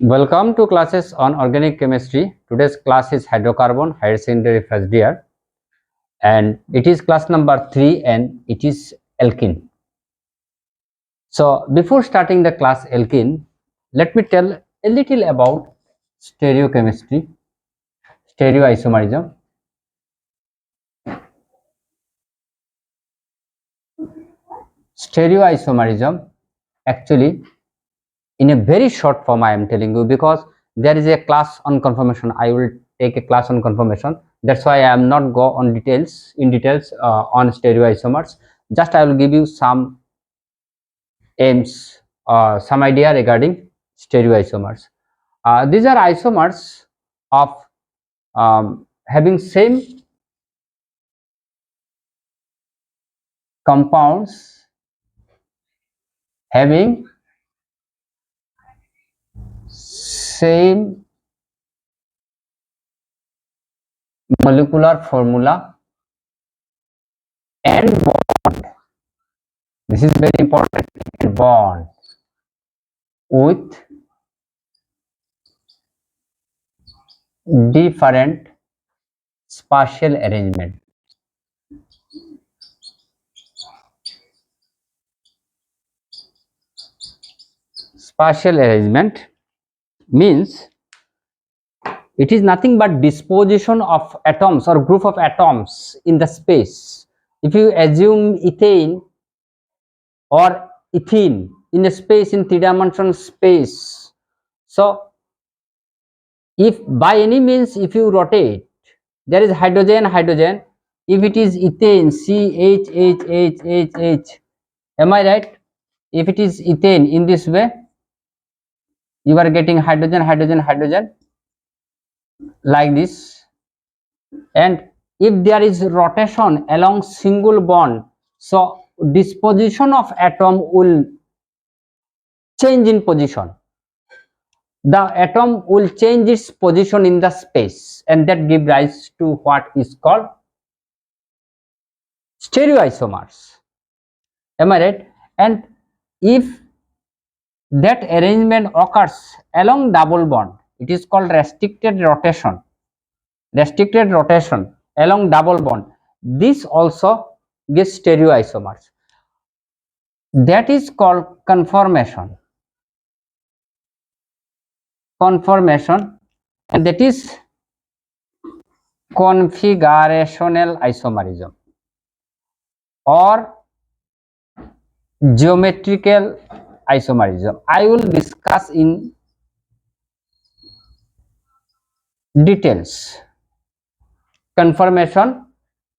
Welcome to classes on organic chemistry. Today's class is hydrocarbon, higher secondary first year, and it is class number 3 and it is alkene. So before starting the class alkene, let me tell a little about stereochemistry, stereoisomerism. Stereoisomerism, actually, in a very short form I am telling you, because there is a class on conformation. I will take a class on conformation. That's why I am not go on details on stereoisomers. Just I will give you some aims, some idea regarding stereoisomers. These are isomers of having same compounds having same molecular formula and bond. This is very important. Bond with different spatial arrangement. Spatial arrangement means it is nothing but disposition of atoms or group of atoms in the space. If you assume ethane or ethene in a space, in three-dimensional space, so if by any means if you rotate, there is hydrogen, if it is ethane, CH, am I right? If it is ethane in this way, you are getting hydrogen like this, and if there is rotation along single bond, so disposition of atom will change in position. The atom will change its position in the space, and that gives rise to what is called stereoisomers. Am I right? And if that arrangement occurs along double bond, it is called restricted rotation along double bond. This also gives stereoisomers. That is called conformation, and that is configurational isomerism or geometrical isomerism. I will discuss in details conformation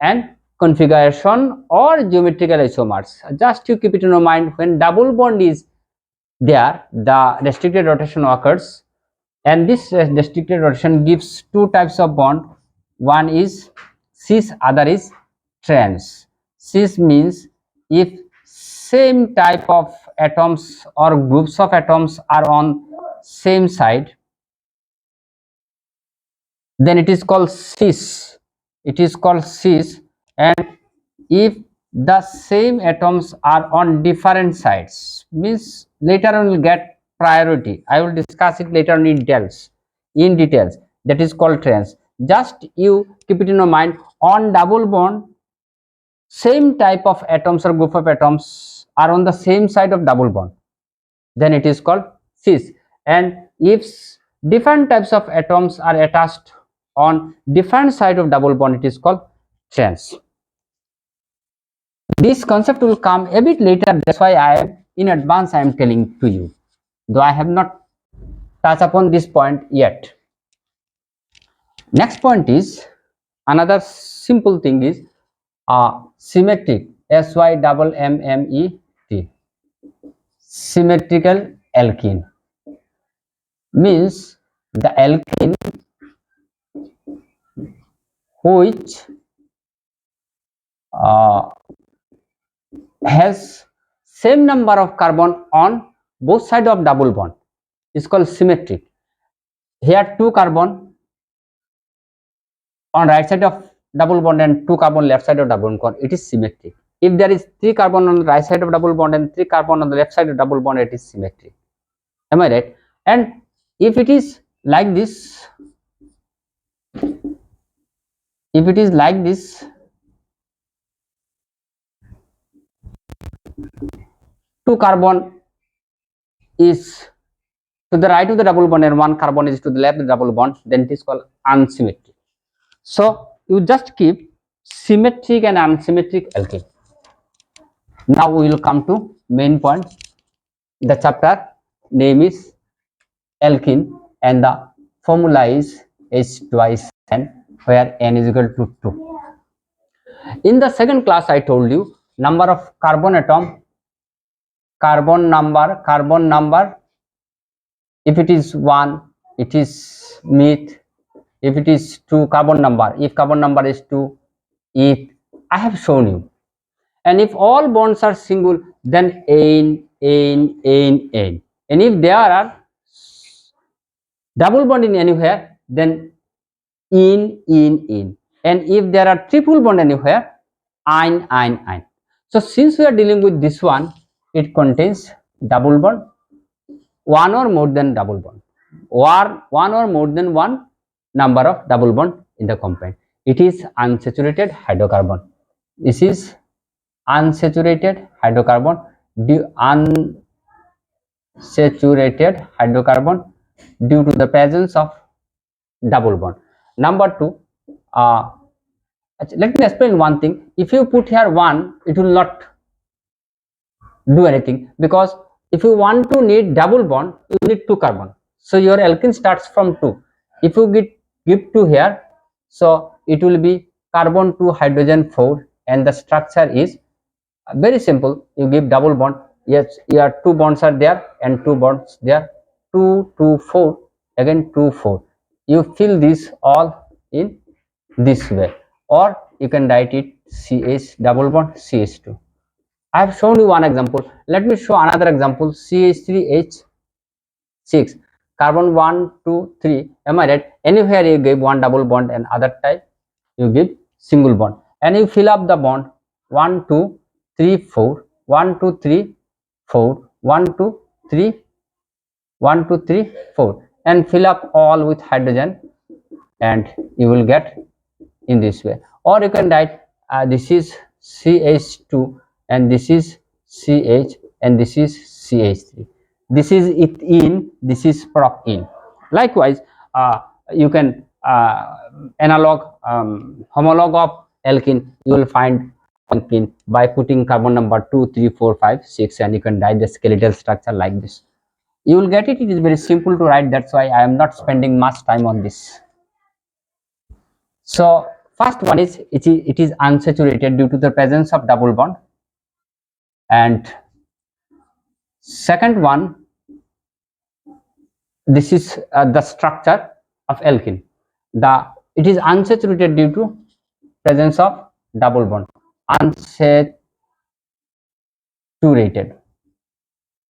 and configuration or geometrical isomers. Just you keep it in your mind, when double bond is there, the restricted rotation occurs, and this restricted rotation gives two types of bond. One is cis, other is trans. Cis means if same type of atoms or groups of atoms are on same side, then it is called cis. And if the same atoms are on different sides, means later on will get priority. I will discuss it later on in details. That is called trans. Just you keep it in your mind, on double bond, same type of atoms or group of atoms are on the same side of double bond, then it is called cis. And if different types of atoms are attached on different side of double bond, it is called trans. This concept will come a bit later. That's why I am in advance I am telling to you, though I have not touched upon this point yet. Next point is, another simple thing is symmetric, SYMMET, symmetrical alkene. Means the alkene which has same number of carbon on both sides of double bond is called symmetric. Here 2 carbon on right side of double bond and 2 carbon left side of double bond, it is symmetric. If there is 3 carbon on the right side of double bond and 3 carbon on the left side of double bond, it is symmetric. Am I right? And If it is like this, if it is like this, two carbon is to the right of the double bond and one carbon is to the left of the double bond, then it is called unsymmetric. So you just keep symmetric and unsymmetric alkene. Now we will come to main point. The chapter name is alkene and the formula is H twice n, where n is equal to 2. In the second class I told you number of carbon atom, carbon number, if it is 1 it is neat, if it is 2 carbon number, if carbon number is 2 it I have shown you, and if all bonds are single then n, and if there are double bond in anywhere then in, and if there are triple bond anywhere ein. So since we are dealing with this one, it contains double bond, one or more than double bond, or one or more than one number of double bond in the compound. It is unsaturated hydrocarbon. This is unsaturated hydrocarbon, unsaturated hydrocarbon due to the presence of double bond. Number two, let me explain one thing. If you put here 1, it will not do anything, because if you want to need double bond you need 2 carbon, so your alkene starts from 2. If you give 2 here, so it will be carbon 2 hydrogen 4, and the structure is very simple. You give double bond, yes, your 2 bonds are there and 2 bonds there, 2 2 4, again 2 4. You fill this all in this way, or you can write it CH double bond CH2. I have shown you one example. Let me show another example. CH3H6, carbon 1 2 3. Am I right? Anywhere you give one double bond and other type you give single bond, and you fill up the bond 1 2 3 4, 1 2 3 4, 1 2 3, 1 2 3 4, and fill up all with hydrogen, and you will get in this way. Or you can write this is CH2 and this is CH and this is CH3. This is it in, this is proc in. Likewise, you can analog homolog of alkene, you will find alkene by putting carbon number 2 3 4 5 6, and you can write the skeletal structure like this. You will get it. It is very simple to write, that's why I am not spending much time on this. So first one is it is unsaturated due to the presence of double bond, and second one, this is the structure of alkene. It is unsaturated due to presence of double bond, unsaturated.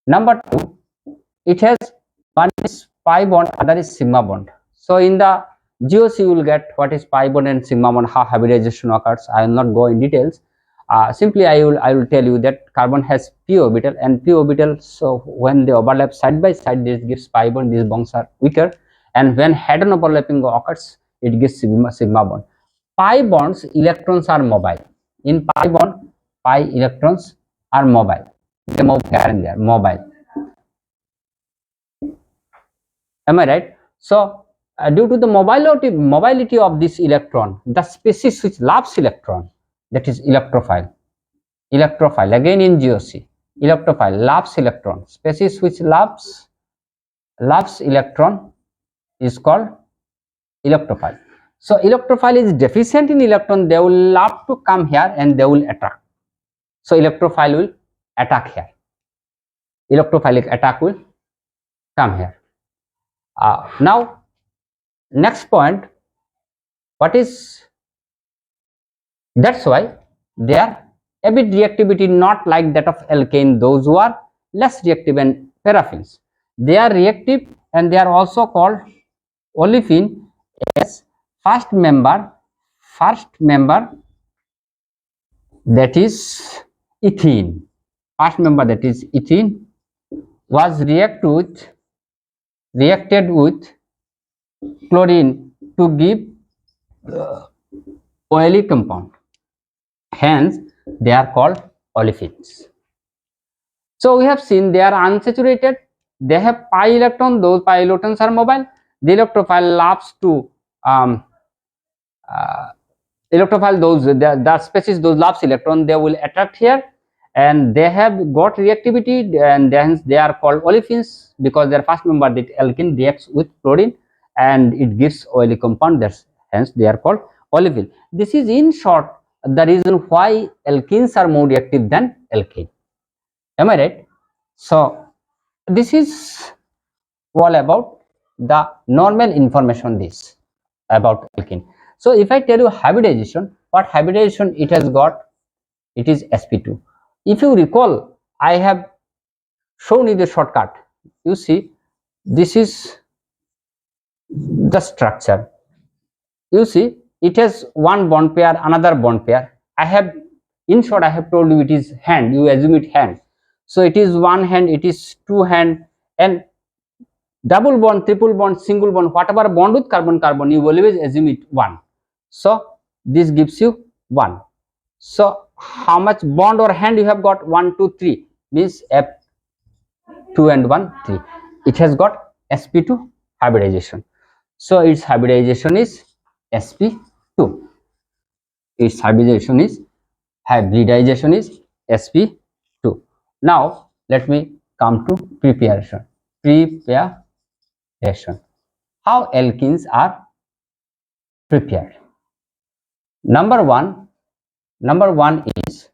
Number two, it has one is pi bond, other is sigma bond. So in the GOC you will get what is pi bond and sigma bond, how hybridization occurs. I will not go in details. Simply I will tell you that carbon has p orbital and p orbital, so when they overlap side by side this gives pi bond, these bonds are weaker, and when head-on overlapping occurs it gives sigma bond. Pi bonds electrons are mobile. In pi bond, pi electrons are mobile, they move here and there, mobile. Am I right? So due to the mobility of this electron, the species which loves electron, that is electrophile. Electrophile, again in GOC, electrophile loves electron. Species which loves electron is called electrophile. So electrophile is deficient in electron, they will love to come here and they will attract. So electrophile will attack here. Electrophilic attack will come here. Now next point, what is, that's why they are a bit reactivity not like that of alkane, those who are less reactive, and paraffins, they are reactive, and they are also called olefin as first member that is ethene. First member, that is ethene, was react with reacted with chlorine to give oily compound. Hence, they are called olefins. So we have seen they are unsaturated. They have pi electron. Those pi electrons are mobile. The electrophile loves to uh, electrophile, those the species those loves electron, they will attract here, and they have got reactivity, and hence they are called olefins because their first member, that alkene, reacts with chlorine and it gives oily compound. That's hence they are called olefin. This is in short the reason why alkenes are more reactive than alkane. Am I right? So this is all about the normal information this about alkene. So if I tell you hybridization, what hybridization it has got, it is sp2. If you recall, I have shown you the shortcut. You see, this is the structure. You see, it has one bond pair, another bond pair. I have, in short, I have told you it is hand. You assume it hand. So it is one hand, it is two hand, and double bond, triple bond, single bond, whatever bond with carbon carbon, you always assume it one. So this gives you one. So how much bond or hand you have got? 1 2 3 means f2 and 1 3. It has got sp2 hybridization. So its hybridization is sp2. Its hybridization is sp2. Now let me come to preparation. How alkenes are prepared? Number one is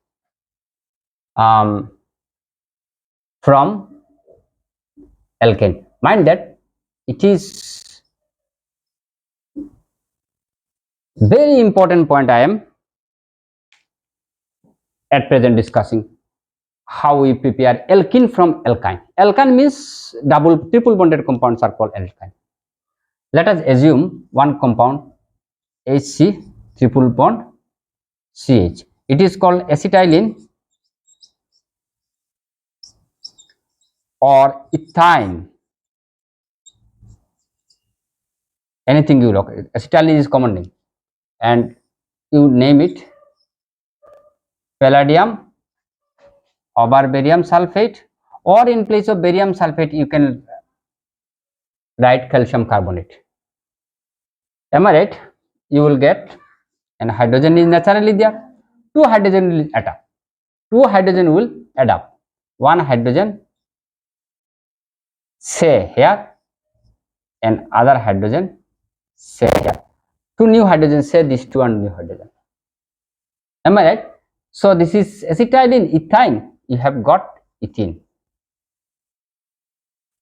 from alkane. Mind that it is very important point I am at present discussing. How we prepare alkene from alkyne. Alkyne means double, triple bonded compounds are called alkyne. Let us assume one compound HC triple bond CH. It is called acetylene or ethine. Anything you look. Acetylene is common name, and you name it palladium or barium sulfate, or in place of barium sulfate you can write calcium carbonate. Am I right? You will get, and hydrogen is naturally there. Two hydrogen will add up. Two hydrogen will add up. One hydrogen say here, and other hydrogen say here. Two new hydrogen say this two and new hydrogen. Am I right? So this is acetylene, ethine. You have got ethene.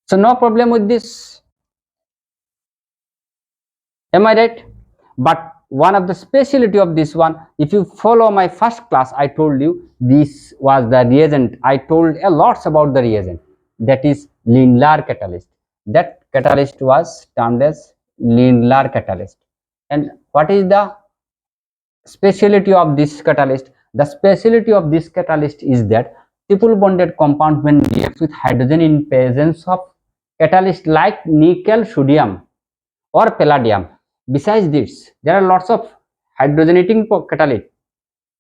So no problem with this. Am I right? But one of the speciality of this one, if you follow my first class, I told you this was the reagent. I told a lots about the reagent, that is Lindlar catalyst. That catalyst was termed as Lindlar catalyst. And what is the speciality of this catalyst? The speciality of this catalyst is that triple bonded compound, when reacts with hydrogen in presence of catalyst like nickel, sodium or palladium. Besides this, there are lots of hydrogenating catalyst.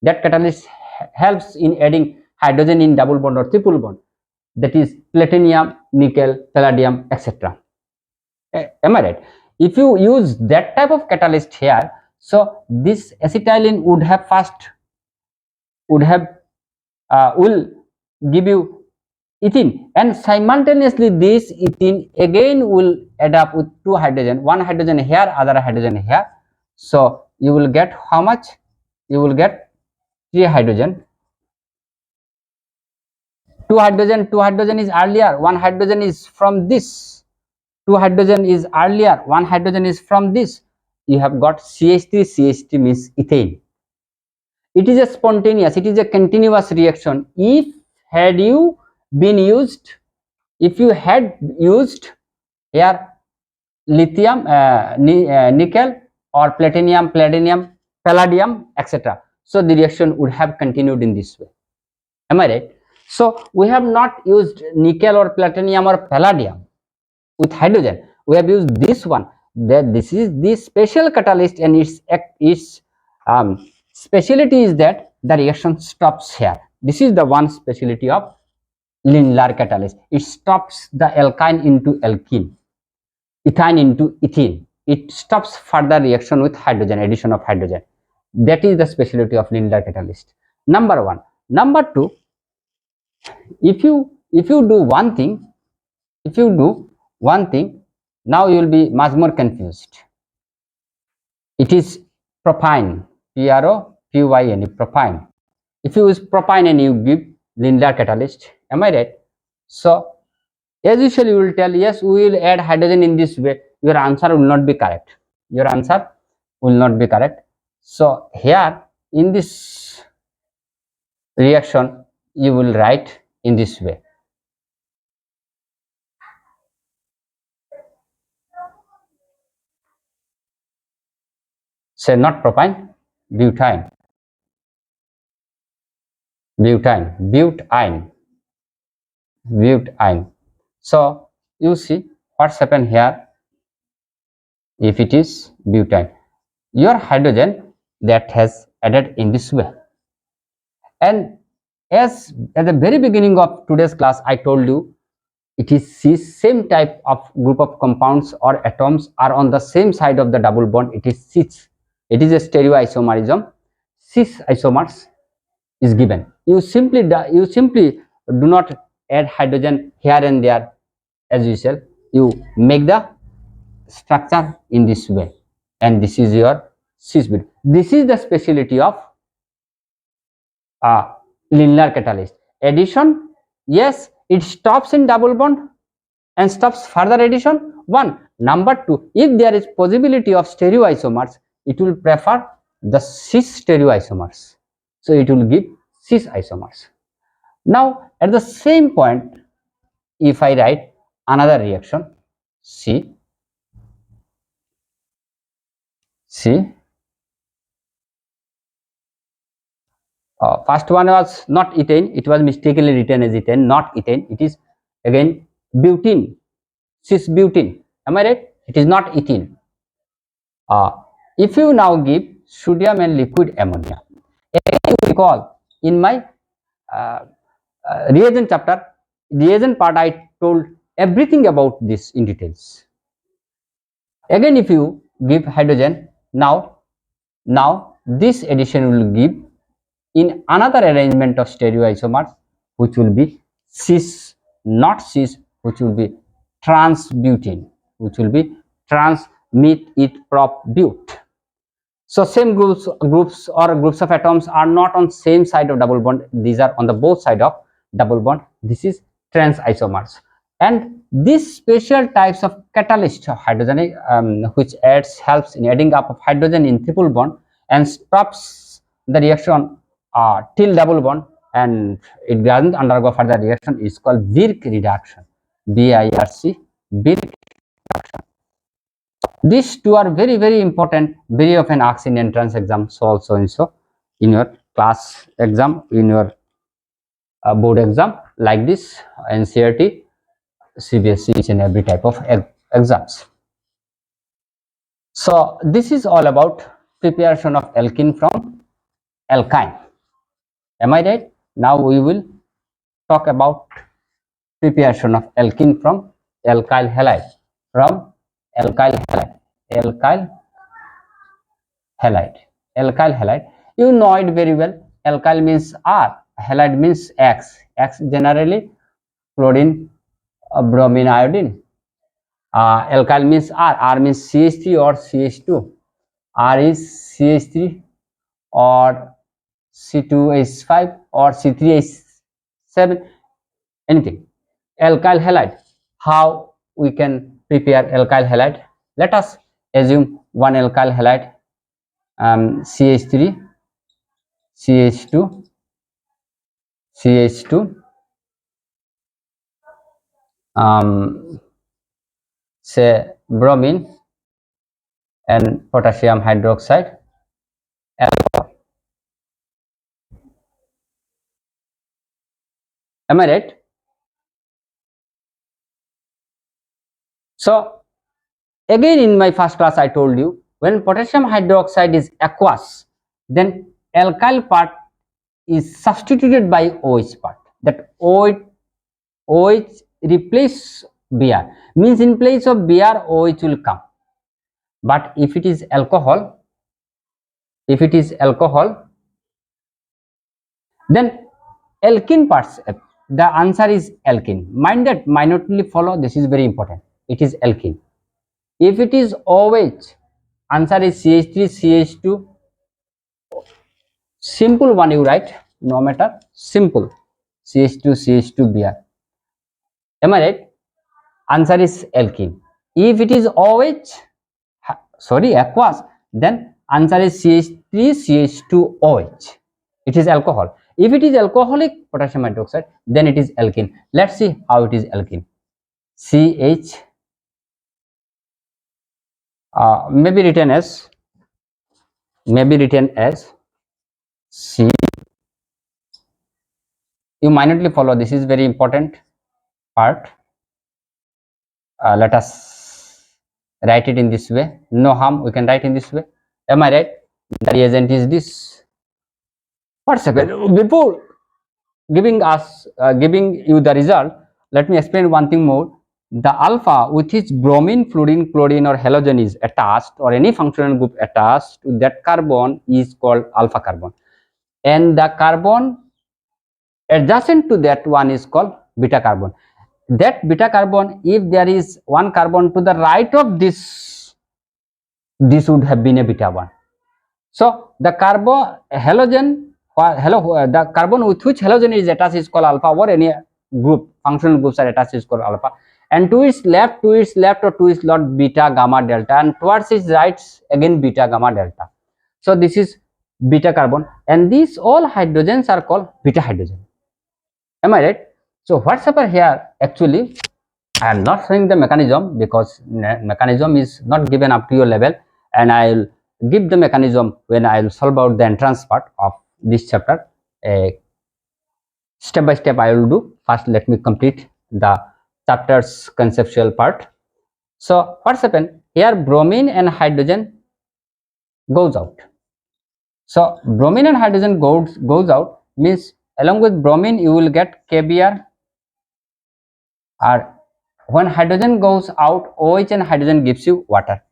That catalyst helps in adding hydrogen in double bond or triple bond. That is platinum, nickel, palladium, etc. Am I right? If you use that type of catalyst here, so this acetylene would have will give you ethene, and simultaneously this ethene again will add up with two hydrogen, one hydrogen here, other hydrogen here. So you will get how much? You will get three hydrogen. Two hydrogen is earlier, one hydrogen is from this. Two hydrogen is earlier, one hydrogen is from this. You have got CH3 means ethane. It is a spontaneous, it is a continuous reaction. Had you been used if you had used here lithium, nickel or platinum, palladium, etc., so the reaction would have continued in this way. Am I right? So we have not used nickel or platinum or palladium. with hydrogen. We have used this one, that this is the special catalyst, and its speciality is that the reaction stops here. This is the one speciality of Lindlar catalyst. It stops the alkyne into alkene, ethine into ethene. It stops further reaction with hydrogen, addition of hydrogen. That is the speciality of Lindlar catalyst. Number one. Number two, if you do one thing, if you do one thing, now you will be much more confused. It is propine, propyne, propine. If you use propine and you give Lindlar catalyst, am I right? So as usual, you will tell, yes, we will add hydrogen in this way. Your answer will not be correct. Your answer will not be correct. So here in this reaction, you will write in this way. Say not propine, butane, butane. So you see what's happened here. If it is butane, your hydrogen that has added in this way. And as at the very beginning of today's class, I told you it is cis, same type of group of compounds or atoms are on the same side of the double bond. It is cis. It is a stereoisomerism. Cis isomers is given. You simply do not add hydrogen here and there as usual. You make the structure in this way, and this is your cis bit. This is the speciality of Lindlar catalyst. Addition, yes, it stops in double bond and stops further addition. One. Number two, if there is possibility of stereoisomers, it will prefer the cis stereoisomers. So it will give cis isomers. Now at the same point, if I write another reaction, C, first one was not ethane, it was mistakenly written as ethane, not ethane. It is again butene, cis butene. Am I right? It is not ethene. If you now give sodium and liquid ammonia, again you recall in my uh, reagent chapter, reagent part, I told everything about this in details. Again, if you give hydrogen, now this addition will give in another arrangement of stereoisomers, which will be cis, not cis, which will be transbutene, which will be trans meet it prop but. So same groups or groups of atoms are not on same side of double bond. These are on the both side of double bond. This is trans isomers. And these special types of catalyst of hydrogen, which helps in adding up of hydrogen in triple bond and stops the reaction till double bond, and it doesn't undergo further reaction, is called Birk reduction. BIRC, Birk. These two are very important, very often asked in entrance exam. So also in your class exam, in your board exam, like this, NCERT, CBSE, each and every type of exams. So this is all about preparation of alkene from alkyne. Am I right? Now we will talk about preparation of alkene from alkyl halide. From alkyl halide. Alkyl halide. Alkyl halide. You know it very well. Alkyl means R, halide means X. X generally chlorine, bromine, iodine. Alkyl means R. R means CH3 or CH2. R is CH3 or C2H5 or C3H7, anything. Alkyl halide. How we can prepare alkyl halide? Let us assume one alkyl halide, CH3, CH2, CH2, say bromine and potassium hydroxide, alcohol. Am I right? So again, in my first class I told you, when potassium hydroxide is aqueous, then alkyl part is substituted by OH part. That OH replace Br, means in place of Br OH will come. But if it is alcohol, then alkene parts, the answer is alkene. Mind that, minutely follow, this is very important. It is alkene. If it is OH, answer is CH3 CH2. Simple one you write, no matter, simple, CH2 CH2 Br. Am I right? Answer is alkene. If it is OH, sorry, aqueous, then answer is CH3 CH2OH. It is alcohol. If it is alcoholic potassium hydroxide, then it is alkene. Let's see how it is alkene. CH, maybe written as C. You minutely follow, this is very important part. Let us write it in this way. No harm, we can write in this way. Am I right? The reagent is this. What's happened? Before giving you the result, let me explain one thing more. The alpha with which bromine, fluorine, chlorine or halogen is attached, or any functional group attached to that carbon, is called alpha carbon, and the carbon adjacent to that one is called beta carbon. That beta carbon, if there is one carbon to the right of this would have been a beta one. So the carbon halogen, the carbon with which halogen is attached is called alpha, or any group, functional groups are attached is called alpha, and to its left or to its left, beta, gamma, delta, and towards its right again beta, gamma, delta. So this is beta carbon, and these all hydrogens are called beta hydrogen. Am I right? So what's happened here, actually I am not showing the mechanism because mechanism is not given up to your level, and I will give the mechanism when I will solve out the entrance part of this chapter. Step by step I will do. First let me complete the chapter's conceptual part. So what's happened here, bromine and hydrogen goes out. So bromine and hydrogen goes out, means along with bromine you will get KBr, or when hydrogen goes out, OH and hydrogen gives you water.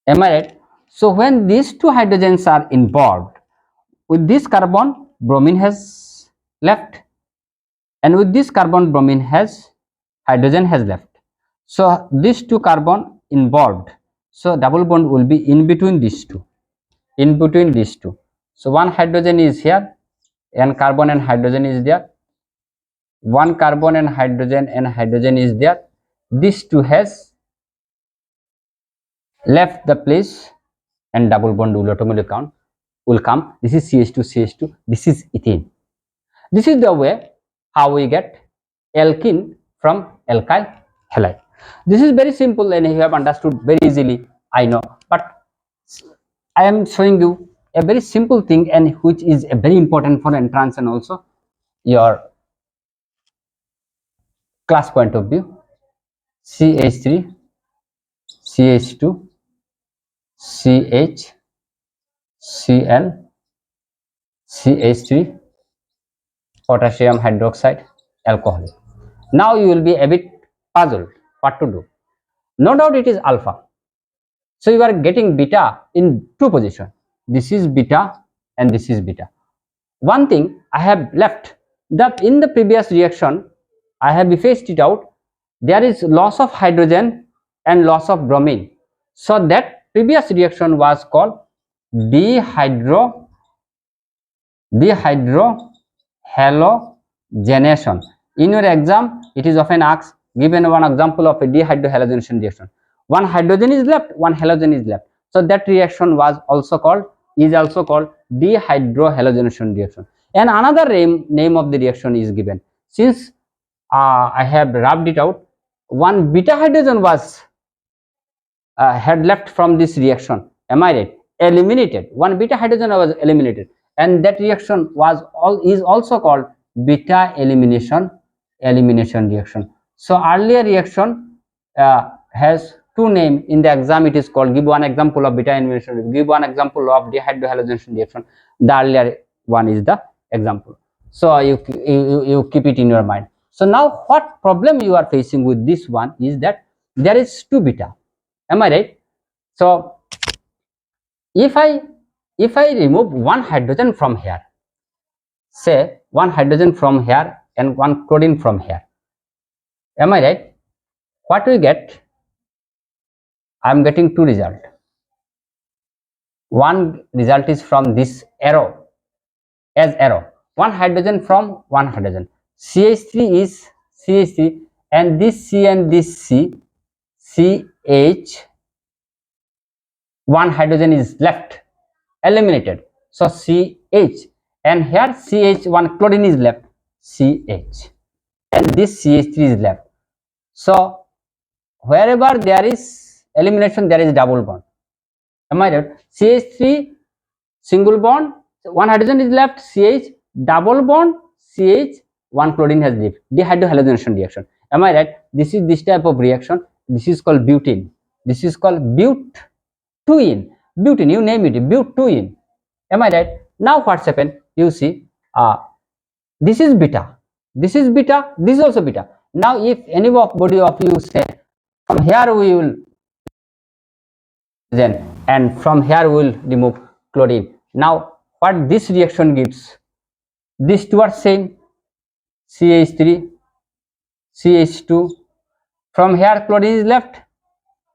Am I right? So when these two hydrogens are involved, with this carbon bromine has left, and with this carbon bromine has hydrogen has left. So these two carbon involved, so double bond will be in between these two, So one hydrogen is here, and carbon and hydrogen is there. One carbon and hydrogen is there. These two has left the place, and double bond will automatically come. This is CH2 CH2. This is ethene. This is the way how we get alkene from alkyl halide. This is very simple, and you have understood very easily, I know, but I am showing you a very simple thing, and which is a very important for entrance and also your class point of view. CH3 CH2 CH Cl CH3 potassium hydroxide, alcohol. Now you will be a bit puzzled what to do. No doubt it is alpha. So you are getting beta in two positions. This is beta and this is beta. One thing I have left, that in the previous reaction I have effaced it out. There is loss of hydrogen and loss of bromine. So that previous reaction was called dehydrohalogenation. In your exam, it is often asked, given one example of a dehydrohalogenation reaction. One hydrogen is left, one halogen is left. So that reaction is also called dehydrohalogenation reaction. And another name of the reaction is given. Since I have rubbed it out, one beta hydrogen was had left from this reaction. Am I right? Eliminated. One beta hydrogen was eliminated, and that reaction is also called beta elimination reaction. So earlier reaction has two names in the exam. It is called, give one example of beta elimination, give one example of dehydrohalonization reaction. The earlier one is the example. So you keep it in your mind. So now what problem you are facing with this one is that there is 2 beta. Am I right? So if I remove one hydrogen from here, say one hydrogen from here and one chlorine from here, am I right? What we get? I am getting two results. One result is from this arrow, as arrow. One hydrogen from one hydrogen. CH3 is CH3, and this C and this C, CH, one hydrogen is left, eliminated. So CH, and here CH, one chlorine is left, CH, and this CH3 is left. So wherever there is elimination, there is double bond. Am I right? CH3 single bond, one hydrogen is left, CH, double bond, CH, one chlorine has left. Dehydrohalonization reaction. Am I right? This is this type of reaction. This is called butene. This is called butene. Butene, you name it, butene. Am I right? Now what's happened? You see, this is beta. This is beta. This is also beta. Now, if anybody of you say, from here we will then, and from here we will remove chlorine. Now what this reaction gives, these two are same, CH3, CH2, from here chlorine is left,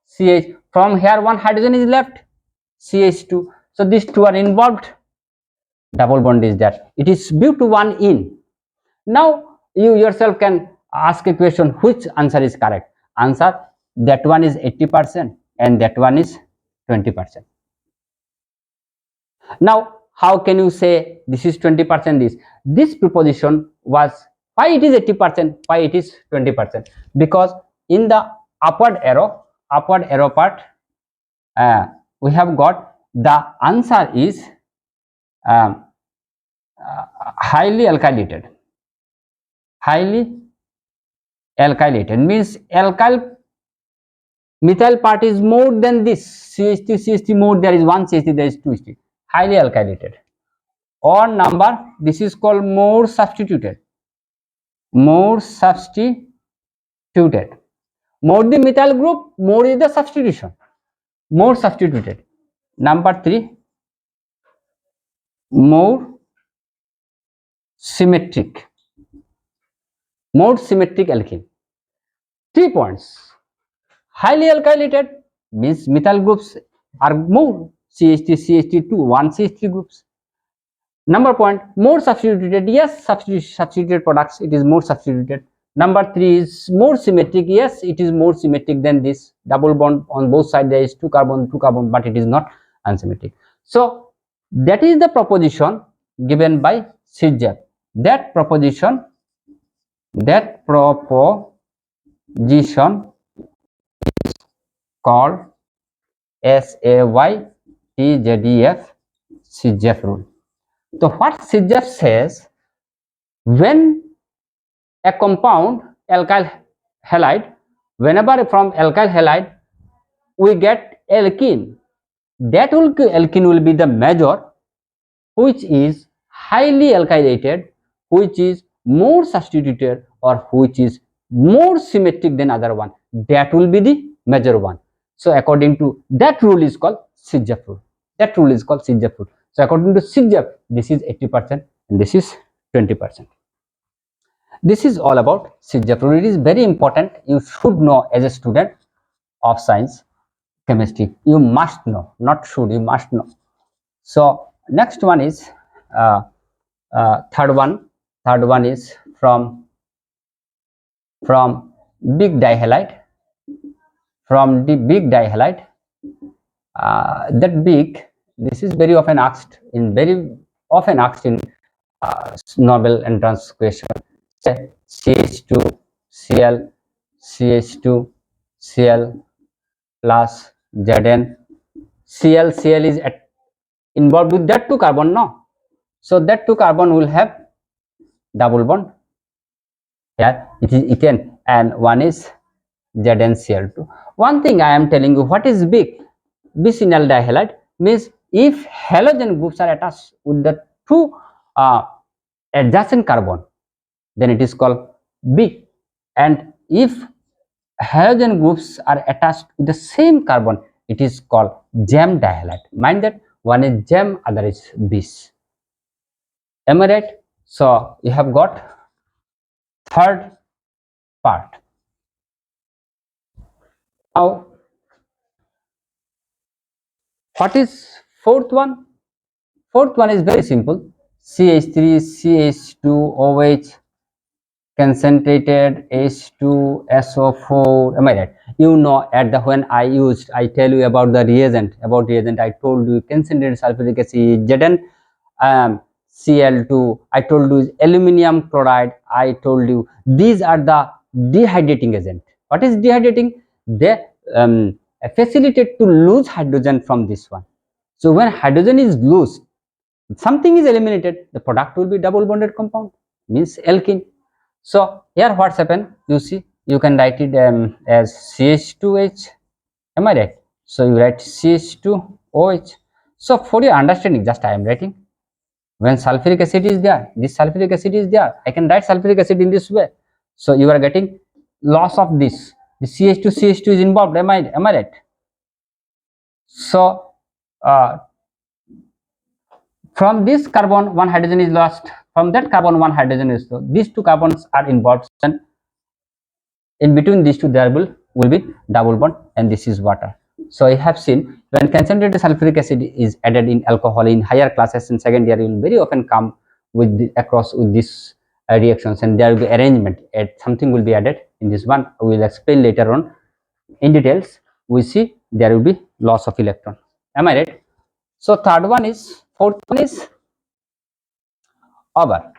CH, from here one hydrogen is left, CH2. So these two are involved, double bond is there, it is but1 in. Now you yourself can ask a question, which answer is correct? Answer, that one is 80% and that one is 20%. Now how can you say this is 20%? This proposition was, why it is 80%, why it is 20%? Because in the upward arrow part, we have got the answer is highly alkylated. Highly alkylated means alkyl methyl part is more than this, CH3 more, there is one CH3, there is two CH3, highly alkylated. Or number, this is called more substituted. More substituted. More the methyl group, more is the substitution. More substituted. Number 3, more symmetric. More symmetric alkene. 3 points. Highly alkylated means methyl groups are more, CH3, CH3, 2, 1 CH3 groups. Number point, more substituted, yes, substituted products, it is more substituted. Number 3 is more symmetric, yes, it is more symmetric than this. Double bond on both sides, there is two carbon, but it is not unsymmetric. So that is the proposition given by Sirjev. That proposition called SAYTZDF Sirjev rule. So what Sirjev says, when a compound alkyl halide, whenever from alkyl halide we get alkene, that alkene will be the major, which is highly alkylated, which is more substituted, or which is more symmetric than other one, that will be the major one. So according to that rule is called Sirjev rule. That rule is called Sirjev rule. So according to Sirjev, this is 80% and this is 20%. This is all about Sirjev rule. It is very important. You should know as a student of science, chemistry. You must know, not should, you must know. So next one is third one. Third one is from big dihalide. From the big dihalide, that big. This is very often asked in Nobel entrance question. Say CH2 Cl, CH2 Cl plus Zn. Cl is involved with that two carbon, no? So that two carbon will have double bond. Here it is ethane and one is ZnCl2. One thing I am telling you, what is big? Bicynyl dihalide means if halogen groups are attached with the two uh, adjacent carbon, then it is called big. And if halogen groups are attached to the same carbon, it is called jam dihalide. Mind that one is jam, other is bis. Am I right? So you have got third part. Now, what is fourth one? Fourth one is very simple. CH3, CH2OH, concentrated H2SO4. Am I right? You know, at the when I tell you about the reagent. I told you concentrated sulfuric acid, Zn Cl2. I told you aluminum chloride. I told you these are the dehydrating agent. What is dehydrating? They facilitate to lose hydrogen from this one. So when hydrogen is loose, something is eliminated, the product will be double bonded compound, means alkene. So here what's happened, you see, you can write it as CH2H. Am I right? So you write CH2OH. So for your understanding, just I am writing, when sulfuric acid is there, this sulfuric acid is there, I can write sulfuric acid in this way. So you are getting loss of this, the CH2 is involved. Am I right? So uh, from this carbon, one hydrogen is lost. From that carbon, one hydrogen is lost. These two carbons are involved, and in between these two, there will be double bond, and this is water. So I have seen when concentrated sulfuric acid is added in alcohol in higher classes in second year, you will very often come with across with this reactions, and there will be arrangement. Something will be added in this one. We will explain later on in details. We see there will be loss of electron. Am I right? So fourth one is over.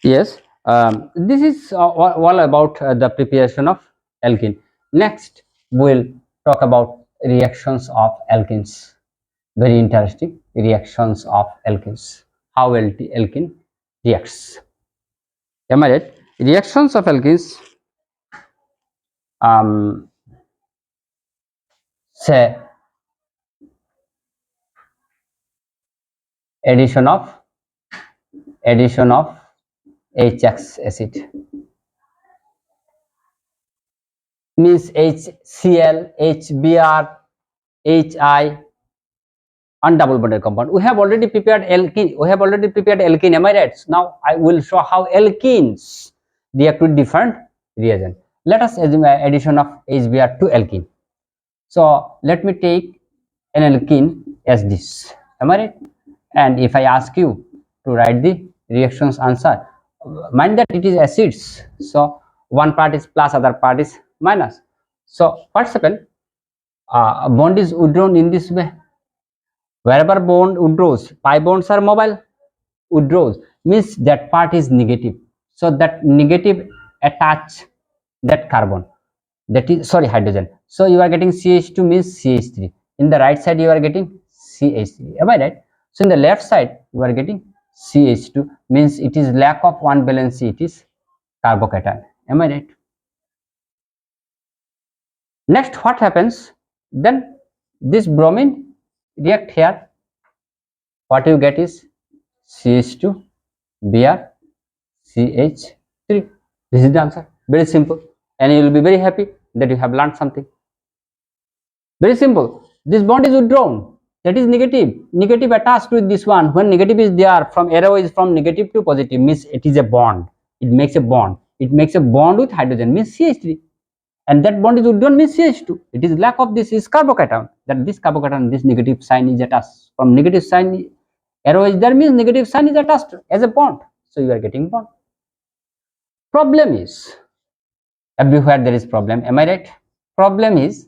Yes, this is all about the preparation of alkene. Next, we'll talk about reactions of alkenes. Very interesting reactions of alkenes. How alkene reacts. Am I right? Reactions of alkenes. Say addition of addition of HX acid means HCl, HBr, HI undouble bonded compound. We have already prepared alkene. Am I right? Now I will show how alkenes react with different reagent. Let us assume addition of HBr to alkene. So let me take an alkene as this. Am I right? And if I ask you to write the reactions answer, mind that it is acids. So one part is plus, other part is minus. So what's happened? Bond is withdrawn in this way. Wherever bond withdraws, pi bonds are mobile, withdraws means that part is negative. So that negative attach that carbon, that is sorry hydrogen. So you are getting CH2 means CH3. In the right side you are getting CH3. Am I right? So in the left side you are getting CH2 means it is lack of one valency. It is carbocation. Am I right? Next, what happens? Then this bromine react here. What you get is CH2 Br CH3. This is the answer. Very simple. And you will be very happy that you have learned something. Very simple. This bond is withdrawn. That is negative. Negative attached with this one. When negative is there, from arrow is from negative to positive, means it is a bond. It makes a bond. It makes a bond with hydrogen, means CH3. And that bond is withdrawn, means CH2. It is lack of this is carbocation. That this carbocation, this negative sign is attached. From negative sign, arrow is there, means negative sign is attached as a bond. So you are getting bond. Problem is, everywhere there is problem. Am I right? Problem is,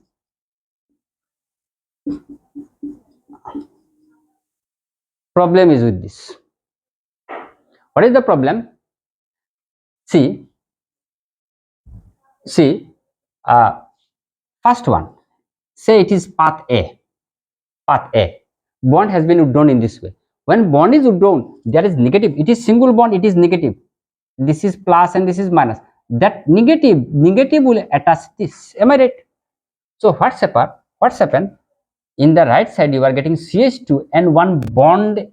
with this. What is the problem? See, See, uh, first one, say it is path A. Path A. Bond has been withdrawn in this way. When bond is withdrawn, there is negative. It is single bond, it is negative. This is plus and this is minus. That negative will attach this. Am I right? So what's happened? In the right side, you are getting CH2 and one bond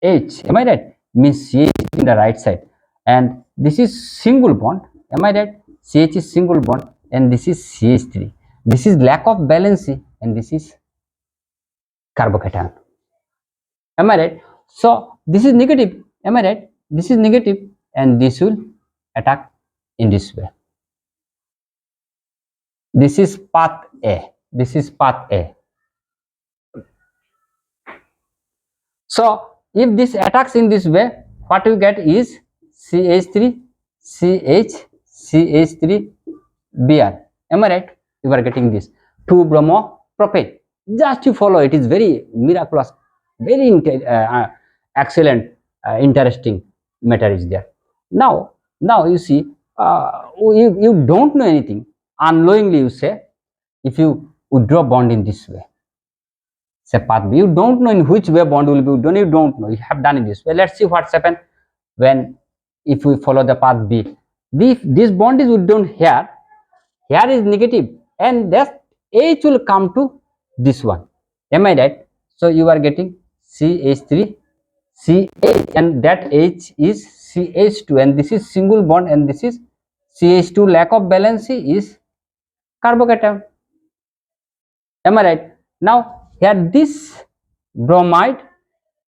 H. Am I right? Means CH in the right side. And this is single bond. Am I right? CH is single bond and this is CH3. This is lack of valency and this is carbocation. Am I right? So this is negative. Am I right? This is negative and this will attack in this way. This is path A. This is path A. So if this attacks in this way, what you get is CH3, CH, CH3, Br. Am I right? You are getting this 2-bromopropane. Just you follow. It is very miraculous, very excellent, interesting matter is there. Now you see, you don't know anything. Unknowingly you say, if you withdraw bond in this way, say path B, you don't know in which way bond will be done. You don't know. You have done in this way. Let's see what's happened when, if we follow the path B. This bond is withdrawn here. Here is negative, and that H will come to this one. Am I right? So you are getting CH3, CH, and that H is CH2, and this is single bond, and this is CH2. Lack of valency is carbocation. Am I right? Now here this bromide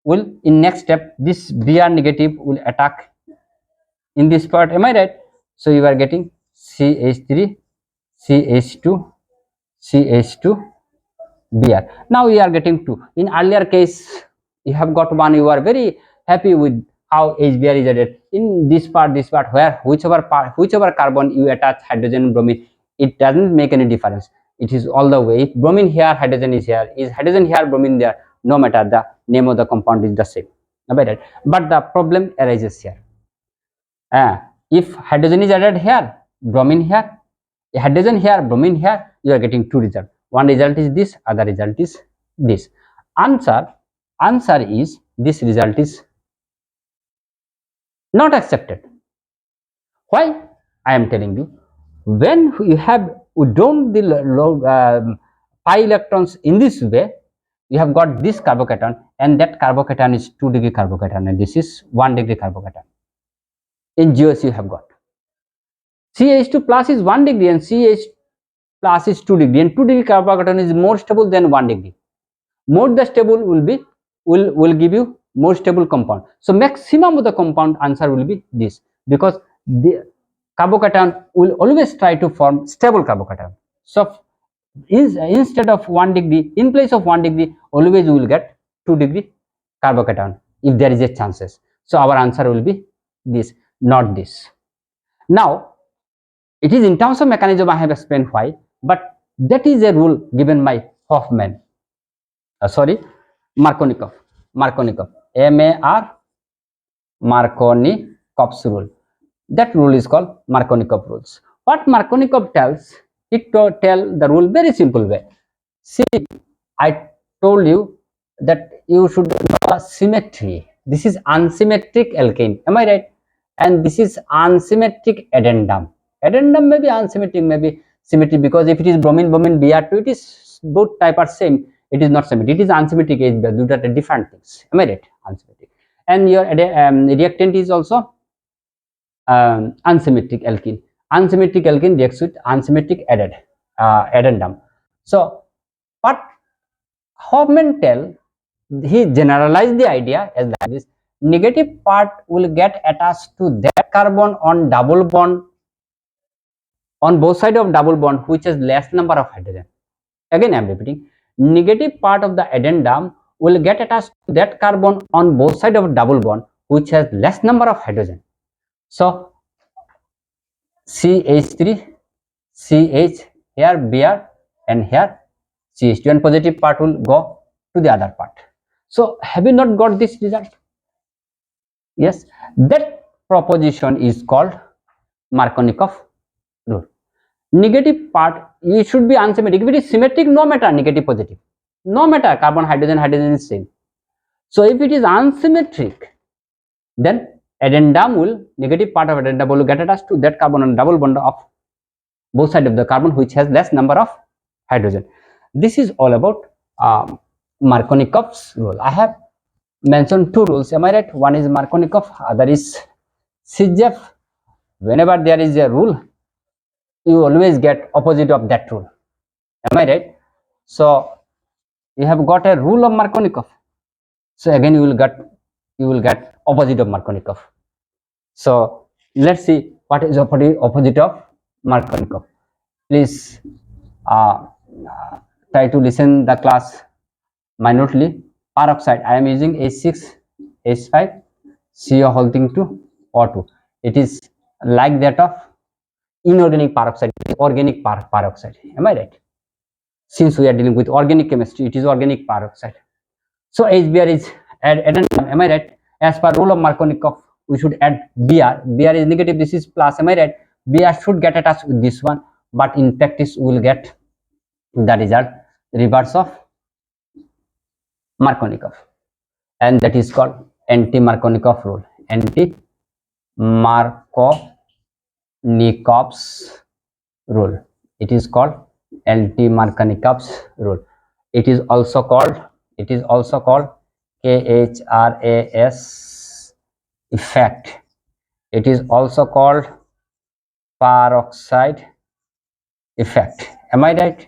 will, in next step, this Br negative will attack in this part. Am I right? So you are getting CH3, CH2, CH2, Br. Now we are getting 2. In earlier case, you have got 1. You are very happy with how HBr is added. In this part, where whichever carbon you attach hydrogen, bromine, it doesn't make any difference. It is all the way. If bromine here, hydrogen is here. Is hydrogen here, bromine there? No matter, the name of the compound is the same. Right? But the problem arises here. If hydrogen is added here, bromine here, hydrogen here, bromine here, you are getting 2 results. One result is this, other result is this. Answer is, this result is not accepted. Why? I am telling you, when you have withdrawn the pi electrons in this way, you have got this carbocation, and that carbocation is 2 degree carbocation, and this is 1 degree carbocation. In GOS you have got CH2 plus is 1 degree and CH plus is 2 degree, and 2 degree carbocation is more stable than 1 degree. More the stable will give you more stable compound. So maximum of the compound answer will be this, because the carbocation will always try to form stable carbocation. So instead of 1 degree, in place of 1 degree, always we will get 2 degree carbocation if there is a chances. So our answer will be this, not this. Now it is in terms of mechanism I have explained why, but that is a rule given by Hoffman. Markovnikov. Markovnikov's rule. That rule is called Markovnikov rules. What Markovnikov tells, it tell the rule very simple way. See, I told you that you should know symmetry. This is unsymmetric alkane. Am I right? And this is unsymmetric addendum. Addendum may be unsymmetric, may be symmetric, because if it is bromine, Br2, it is both type are same. It is not symmetric. It is unsymmetric. Those are different things. Am I right? Unsymmetric. And your reactant is also unsymmetric alkene. Unsymmetric alkene reacts with unsymmetric addendum. So what Hoffman tell, he generalized the idea as like this: negative part will get attached to that carbon on double bond, on both sides of double bond, which has less number of hydrogen. Again I am repeating, negative part of the addendum will get attached to that carbon on both sides of double bond, which has less number of hydrogen. So CH3, CH, here Br, and here CH2, and positive part will go to the other part. So have you not got this result? Yes, that proposition is called Markovnikov rule. Negative part, it should be unsymmetric. If it is symmetric, no matter, negative, positive, no matter, carbon, hydrogen is same. So if it is unsymmetric, then addendum will, negative part of addendum will get attached to that carbon on double bond of both sides of the carbon which has less number of hydrogen. This is all about Markovnikov's rule. I have mentioned two rules, am I right? One is Markovnikov, other is Sitjev. Whenever there is a rule, you always get opposite of that rule, am I right? So you have got a rule of Markovnikov, so again you will get opposite of Markovnikov. So let's see what is opposite of Markovnikov. Please try to listen the class minutely. Peroxide, I am using H6 H5 CO holding to O2. It is like that of inorganic peroxide, organic peroxide, am I right? Since we are dealing with organic chemistry, it is organic peroxide. So HBr is addendum, am I right? As per rule of Markovnikov, we should add Br. Br is negative, this is plus, am I right? Br should get attached with this one, but in practice we will get the result reverse of Markovnikov, and that is called anti-Markovnikov rule. Anti-Markovnikov's rule. It is called anti-Markovnikov's rule. It is also called KHRAS effect. It is also called peroxide effect. Am I right?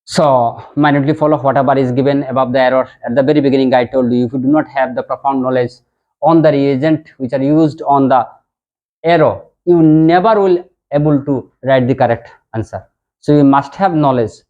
So minutely follow whatever is given above the error. At the very beginning I told you, if you do not have the profound knowledge on the reagent which are used on the arrow, you never will able to write the correct answer. So you must have knowledge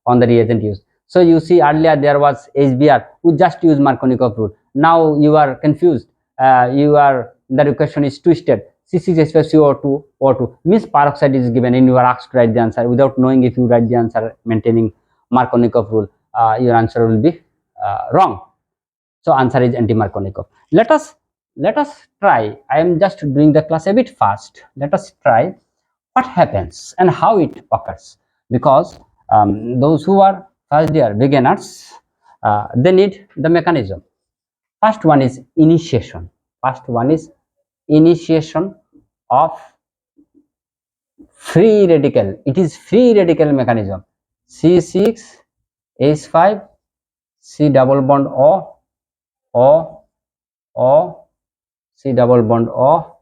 on the reagent used. So you see earlier there was HBr, we just use Markovnikov rule. Now you are confused, the question is twisted. C6H5CO2 O2 means peroxide is given and you are asked to write the answer without knowing. If you write the answer maintaining Markovnikov rule, your answer will be wrong. So answer is anti-Markovnikov. Let us try. I am just doing the class a bit fast. Let us try what happens and how it occurs, because those who are first year beginners, they need the mechanism. First one is initiation. Of free radical. It is free radical mechanism. C6H5 C double bond O C double bond O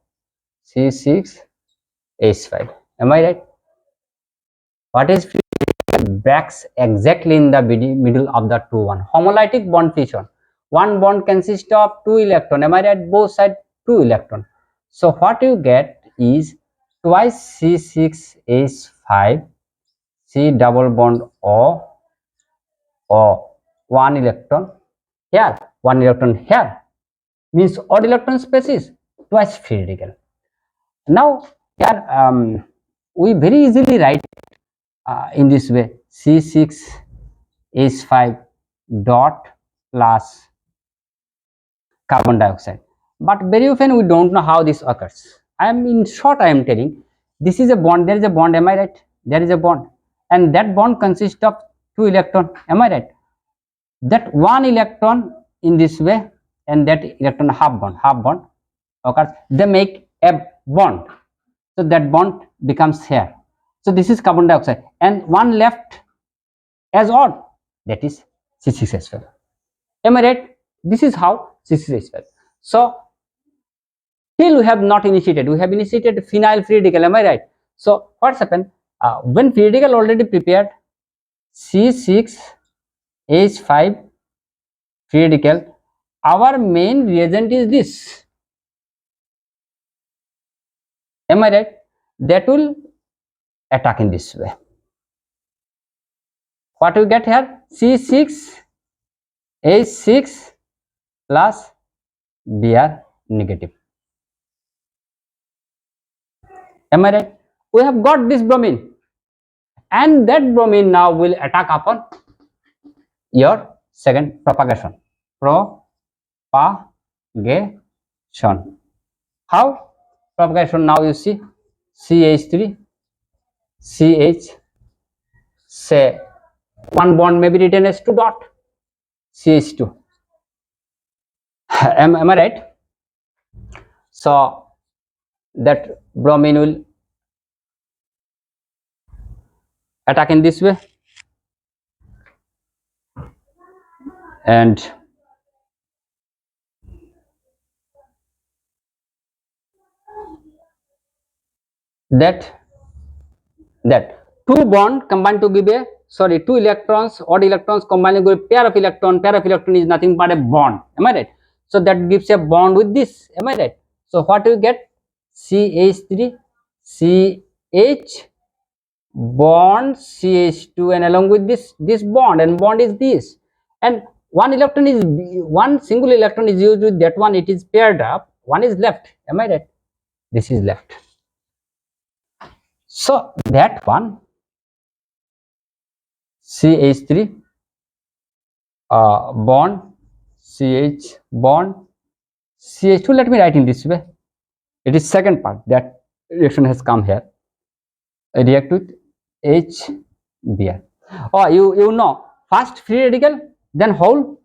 C6H5. Am I right? What is free radical? Backs exactly in the middle of the two one. Homolytic bond fission. One bond consists of two electrons. Am I right? Both sides two electrons. So what you get is twice C6H5 C double bond O one electron here, one electron here, means odd electron species, twice free radical. Now here we very easily write in this way, C6H5 dot plus carbon dioxide. But very often we don't know how this occurs. I am in short, I am telling, this is a bond, there is a bond, am I right? There is a bond, and that bond consists of two electrons, am I right? That one electron in this way and that electron half bond occurs, they make a bond, so that bond becomes here. So this is carbon dioxide and one left as odd, that is C6H5. Am I right? This is how C6H5. So till we have not initiated, we have initiated phenyl free radical, am I right? So what's happened, when free radical already prepared, C6H5 free radical, our main reagent is this, am I right? That will attack in this way. What we get here, C6H6 plus Br negative, am I right? We have got this bromine, and that bromine now will attack upon your second propagation. How propagation? Now you see, CH3 CH, say one bond may be written as 2 dot CH2. Am I right? So that bromine will attack in this way, and that two bond combine to give a, sorry, two electrons, odd electrons combine to give a pair of electron. Pair of electron is nothing but a bond. Am I right? So that gives a bond with this. Am I right? So what you get? CH3 CH bond CH2, and along with this bond, and bond is this, and one electron is, one single electron is used with that one, it is paired up, one is left. Am I right? This is left. So that one CH3 bond CH bond CH2, let me write in this way. It is second part, that reaction has come here. I react with HBr. Oh, you know, first free radical, then whole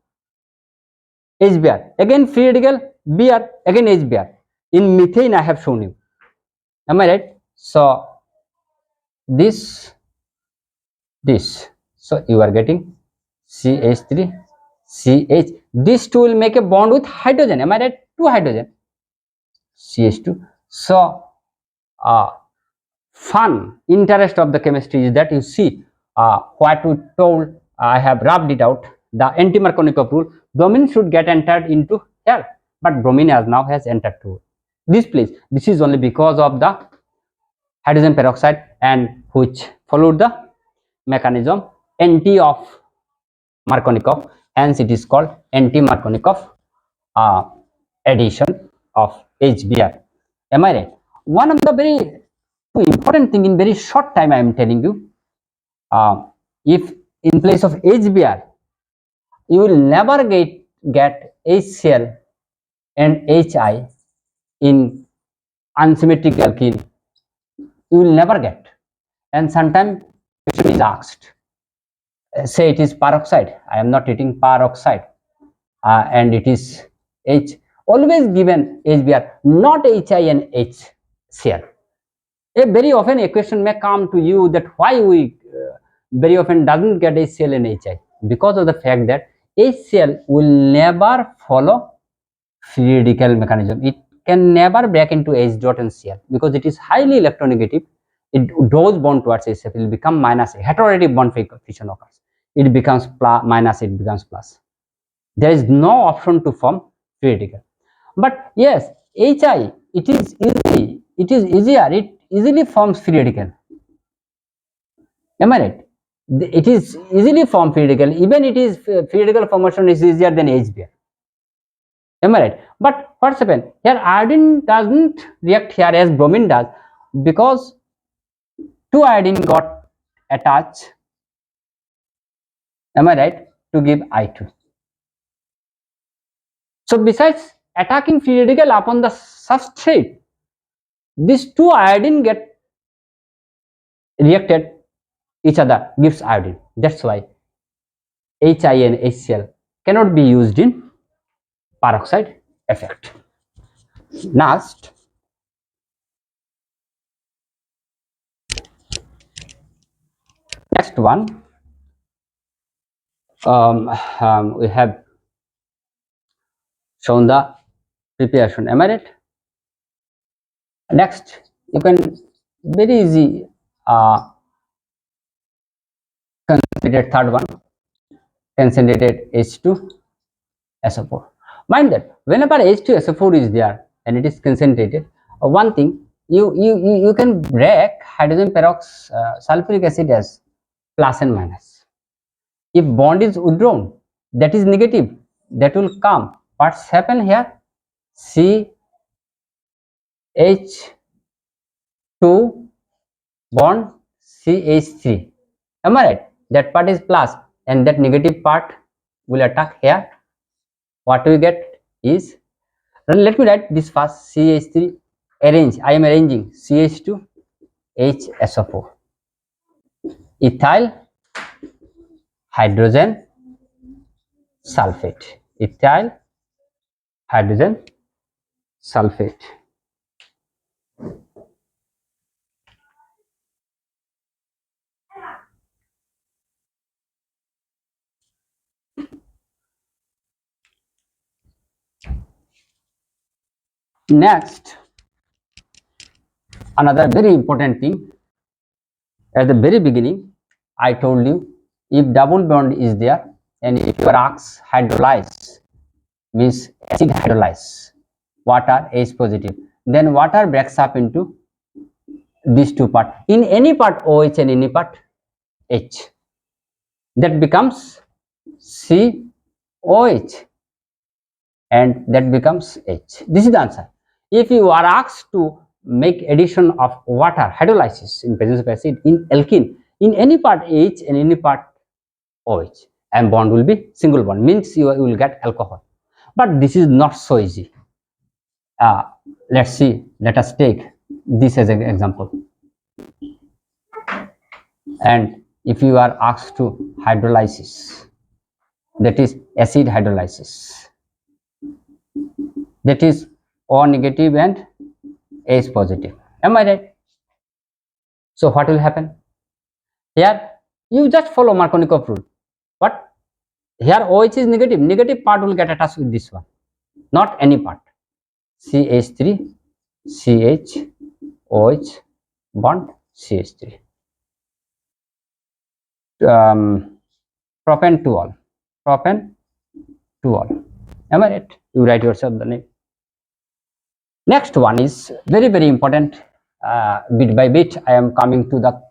HBr, again free radical Br, again HBr. In methane I have shown you. Am I right? So this, so you are getting CH3 CH. These two will make a bond with hydrogen. Am I right? Two hydrogen, CH2. So fun interest of the chemistry is that you see what we told, I have rubbed it out, the anti-Markovnikov rule. Bromine should get entered into here, but bromine has entered to this place. This is only because of the hydrogen peroxide, and which followed the mechanism anti of Markovnikov, hence it is called anti-Markovnikov addition of HBr. Am I right? One of the very important thing in very short time I am telling you, if in place of HBr you will never get HCl and HI in unsymmetric alkene, you will never get. And sometimes question is asked, say it is peroxide, I am not treating peroxide, and it is H, always given HBr, not HI and HCl. Very often a question may come to you that why we very often doesn't get HCl and HI, because of the fact that HCl will never follow free radical mechanism. It can never break into H dot and Cl because it is highly electronegative. It does bond towards HCl, it will become minus A. Heterorative bond fission occurs. It becomes minus, it becomes plus. There is no option to form free radical. But yes, HI, it is easier. It easily forms free radical. Am I right? It is easily formed free radical. Even it is free radical formation is easier than HBr. Am I right? But what's happened here? Iodine doesn't react here as bromine does, because two iodine got attached. Am I right? To give I2. So besides attacking free radical upon the substrate, these two iodine get reacted each other, gives iodine. That's why HI and HCl cannot be used in peroxide effect. Next one, we have shown the preparation. Am I right? Next, you can very easy concentrated third one, concentrated H2SO4. Mind that whenever H2SO4 is there and it is concentrated, one thing you can break hydrogen peroxide sulfuric acid as plus and minus. If bond is withdrawn, that is negative, that will come. What's happened here? CH2 bond CH3. Am I right? That part is plus and that negative part will attack here. What we get is, let me write this first, CH3, arrange, I am arranging CH2 HSO4, ethyl hydrogen sulfate, ethyl hydrogen sulfate. Next, another very important thing, at the very beginning I told you, if double bond is there and if your ox hydrolyze, means acid hydrolyze water H positive, then water breaks up into these two parts, in any part OH and any part H, that becomes COH and that becomes H. This is the answer. If you are asked to make addition of water hydrolysis in presence of acid in alkene in any part H and any part OH, and bond will be single bond, means you will get alcohol. But this is not so easy. Let's see, let us take this as an example. And if you are asked to hydrolysis, that is acid hydrolysis, that is O negative and H positive, am I right? So what will happen here? You just follow Markovnikov rule. But here OH is negative, negative part will get attached with this one, not any part. CH3 CH OH bond CH3, propane 2 all, propane 2 all, am I right? You write yourself the name. Next one is very important. Bit by bit I am coming to the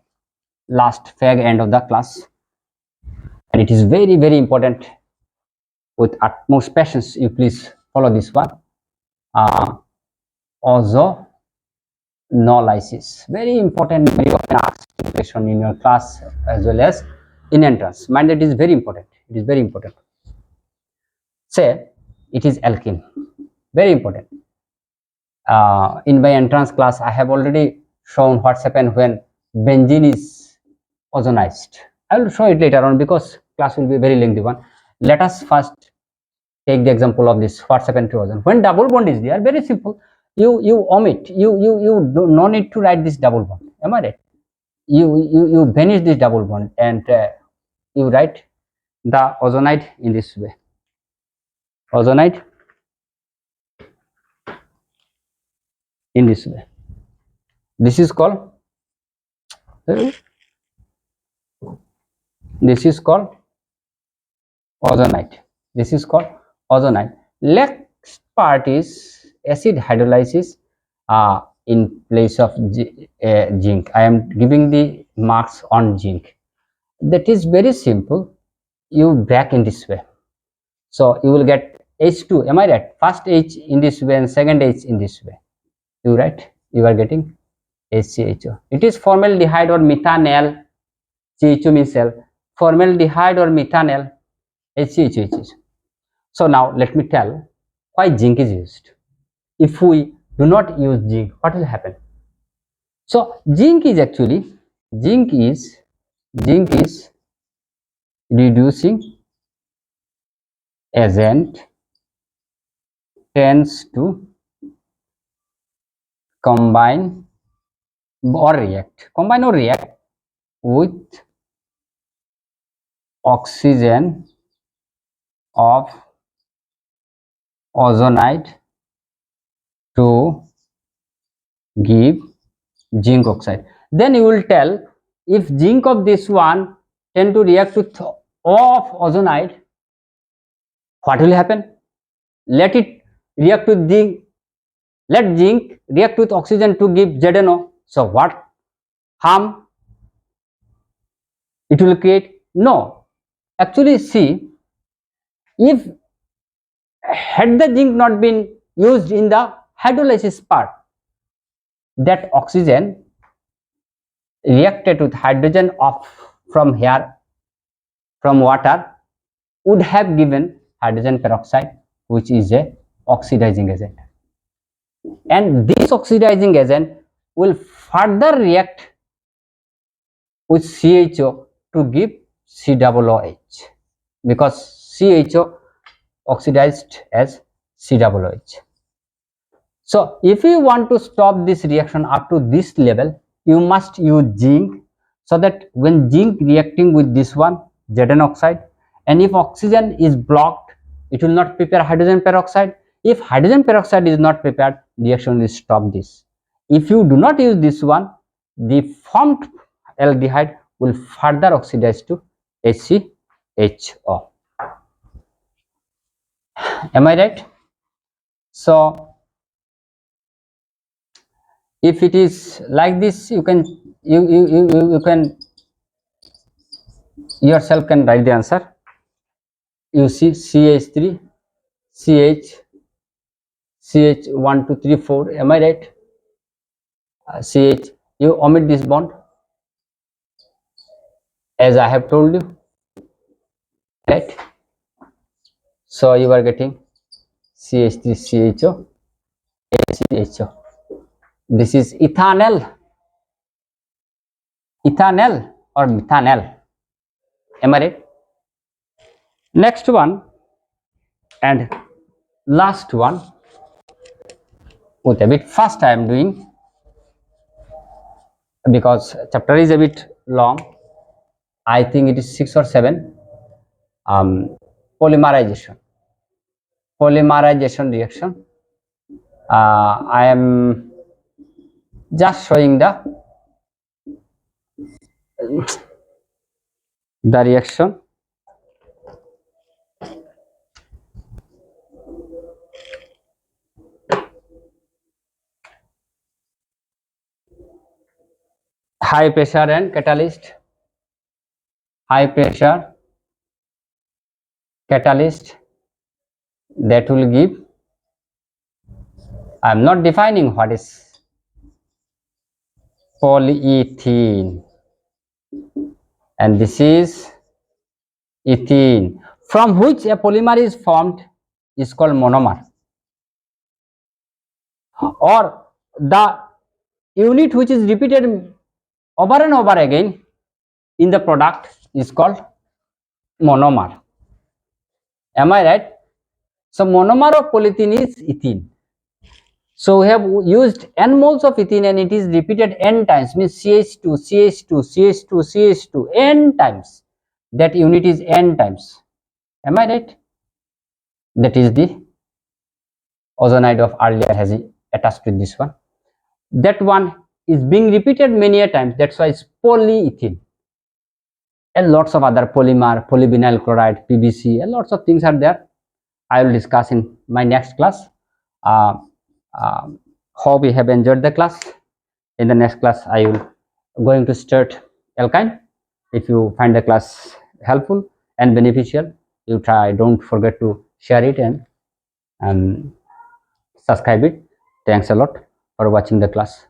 last fag end of the class, and it is very important. With utmost patience you please follow this one. Ozonolysis, very important, very often asked question in your class as well as in entrance. Mind, it is very important, it is very important. Say it is alkene, very important. In my entrance class I have already shown what's happened when benzene is ozonized. I will show it later on because class will be a very lengthy one. Let us first take the example of this, what's happened to ozone. When double bond is there, very simple, you omit, you do no need to write this double bond, am I right? You banish this double bond and you write the ozonide in this way, ozonide in this way. This is called ozonide. This is called ozonide. Next part is acid hydrolysis in place of zinc. I am giving the marks on zinc. That is very simple. You break in this way, so you will get H2. Am I right? First H in this way and second H in this way. You write. You are getting HCHO. It is formaldehyde or methanol. CHO means cell. Formaldehyde or methanol. HCHO. So now let me tell why zinc is used. If we do not use zinc, what will happen? So zinc is reducing agent, tends to combine or react with oxygen of ozonide to give zinc oxide. Then you will tell, if zinc of this one tend to react with O of ozonide, what will happen? Let it react with zinc. Let zinc react with oxygen to give ZNO. So what harm it will create? No. Actually, see, if had the zinc not been used in the hydrolysis part, that oxygen reacted with hydrogen of from here, from water, would have given hydrogen peroxide, which is a oxidizing agent. And this oxidizing agent will further react with CHO to give COOH, because CHO oxidized as COOH. So if you want to stop this reaction up to this level, you must use zinc, so that when zinc reacting with this one Zn oxide, and if oxygen is blocked, it will not prepare hydrogen peroxide. If hydrogen peroxide is not prepared, reaction will stop this. If you do not use this one, the formed aldehyde will further oxidize to HCHO. Am I right? So if it is like this, you can you can yourself can write the answer. You see CH3 CH 1 2 3 4. Am I right? CH, you omit this bond as I have told you, right? So you are getting CH3 CHO HCHO. This is ethanol or methanol. Am I right? Next one and last one, with a bit fast I am doing, because chapter is a bit long. I think it is 6 or 7. Polymerization reaction. I am just showing the reaction. High pressure and catalyst. High pressure catalyst, that will give, I am not defining what is polyethylene, and this is ethene, from which a polymer is formed, is called monomer, or the unit which is repeated over and over again in the product is called monomer. Am I right? So monomer of polyethylene is ethene. So we have used n moles of ethene and it is repeated n times, means CH2 CH2 CH2 CH2 n times. That unit is n times. Am I right? That is the ozonide of earlier has attached with this one. That one is being repeated many a times. That's why it's polyethylene. And lots of other polymer, polyvinyl chloride, PVC, and lots of things are there. I will discuss in my next class. Hope you have enjoyed the class. In the next class, I will going to start alkyne. If you find the class helpful and beneficial, you try. Don't forget to share it and subscribe it. Thanks a lot for watching the class.